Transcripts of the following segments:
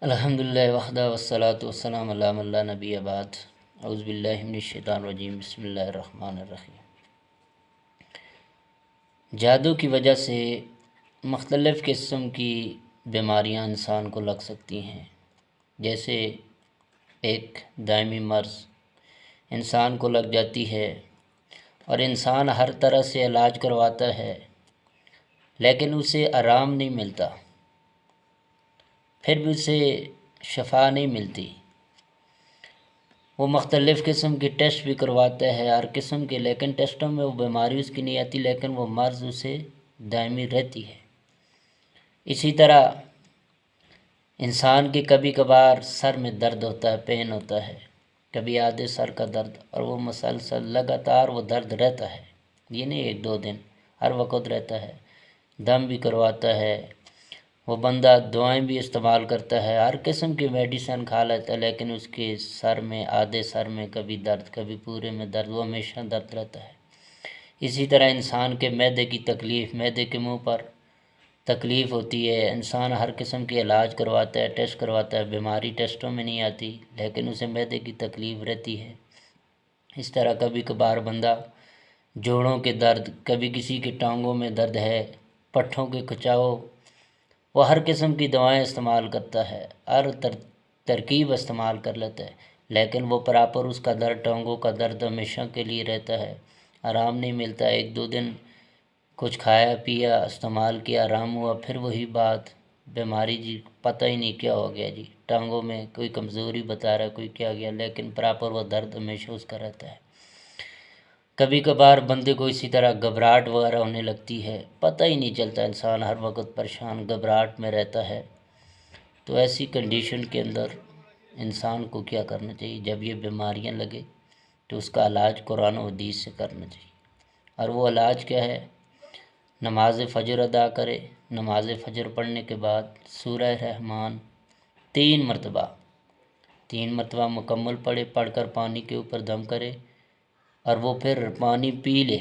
الحمدللہ وحدہ والصلاۃ والسلام علی من لا نبی بعد اعوذ باللہ من الشیطان الرجیم بسم اللہ الرحمن الرحیم۔ جادو کی وجہ سے مختلف قسم کی بیماریاں انسان کو لگ سکتی ہیں، جیسے ایک دائمی مرض انسان کو لگ جاتی ہے اور انسان ہر طرح سے علاج کرواتا ہے لیکن اسے آرام نہیں ملتا، پھر بھی اسے شفا نہیں ملتی۔ وہ مختلف قسم کے ٹیسٹ بھی کرواتا ہے ہر قسم کے، لیکن ٹیسٹوں میں وہ بیماری اس کی نہیں آتی، لیکن وہ مرض اسے دائمی رہتی ہے۔ اسی طرح انسان کے کبھی کبھار سر میں درد ہوتا ہے، پین ہوتا ہے، کبھی آدھے سر کا درد، اور وہ مسلسل لگاتار وہ درد رہتا ہے، یہ نہیں ایک دو دن، ہر وقت رہتا ہے۔ دم بھی کرواتا ہے وہ بندہ، دعائیں بھی استعمال کرتا ہے، ہر قسم کی میڈیسن کھا لیتا ہے، لیکن اس کے سر میں، آدھے سر میں کبھی درد، کبھی پورے میں درد، وہ ہمیشہ درد رہتا ہے۔ اسی طرح انسان کے معدے کی تکلیف، معدے کے منہ پر تکلیف ہوتی ہے، انسان ہر قسم کے علاج کرواتا ہے، ٹیسٹ کرواتا ہے، بیماری ٹیسٹوں میں نہیں آتی، لیکن اسے معدے کی تکلیف رہتی ہے۔ اس طرح کبھی کبھار بندہ جوڑوں کے درد، کبھی کسی کے ٹانگوں میں درد ہے، پٹھوں کے کھچاؤ، وہ ہر قسم کی دوائیں استعمال کرتا ہے، ہر ترکیب استعمال کر لیتا ہے، لیکن وہ پراپر اس کا درد، ٹانگوں کا درد ہمیشہ کے لیے رہتا ہے، آرام نہیں ملتا۔ ایک دو دن کچھ کھایا پیا، استعمال کیا، آرام ہوا، پھر وہی بات، بیماری جی پتہ ہی نہیں کیا ہو گیا جی، ٹانگوں میں کوئی کمزوری بتا رہا ہے، کوئی کیا گیا، لیکن پراپر وہ درد ہمیشہ اس کا رہتا ہے۔ کبھی کبھار بندے کو اسی طرح گھبراہٹ وغیرہ ہونے لگتی ہے، پتہ ہی نہیں چلتا، انسان ہر وقت پریشان گھبراہٹ میں رہتا ہے۔ تو ایسی کنڈیشن کے اندر انسان کو کیا کرنا چاہیے؟ جب یہ بیماریاں لگے تو اس کا علاج قرآن و حدیث سے کرنا چاہیے، اور وہ علاج کیا ہے؟ نماز فجر ادا کرے، نماز فجر پڑھنے کے بعد سورہ رحمان 3 مرتبہ مکمل پڑھے، پڑھ کر پانی کے اوپر دم کرے اور وہ پھر پانی پی لے،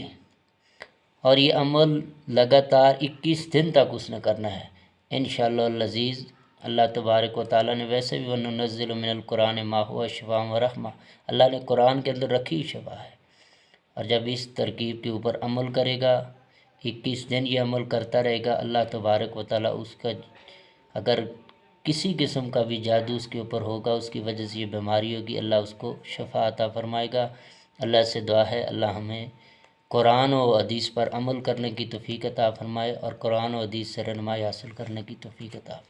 اور یہ عمل لگاتار 21 دن تک اس نے کرنا ہے، انشاءاللہ العزیز۔ اللہ تبارک و تعالیٰ نے ویسے بھی وَنُنَزِّلُ مِنَ الْقُرْآنِ مَا هُوَ شِفَاءٌ وَرَحْمَةٌ، اللہ نے قرآن کے اندر رکھی شفا ہے، اور جب اس ترکیب کے اوپر عمل کرے گا، 21 دن یہ عمل کرتا رہے گا، اللہ تبارک و تعالیٰ اس کا، اگر کسی قسم کا بھی جادو اس کے اوپر ہوگا، اس کی وجہ سے یہ بیماری ہوگی، اللہ اس کو شفا عطا فرمائے گا۔ اللہ سے دعا ہے اللہ ہمیں قرآن و حدیث پر عمل کرنے کی توفیق عطا فرمائے، اور قرآن و حدیث سے رہنمائی حاصل کرنے کی توفیق عطا فرمائے۔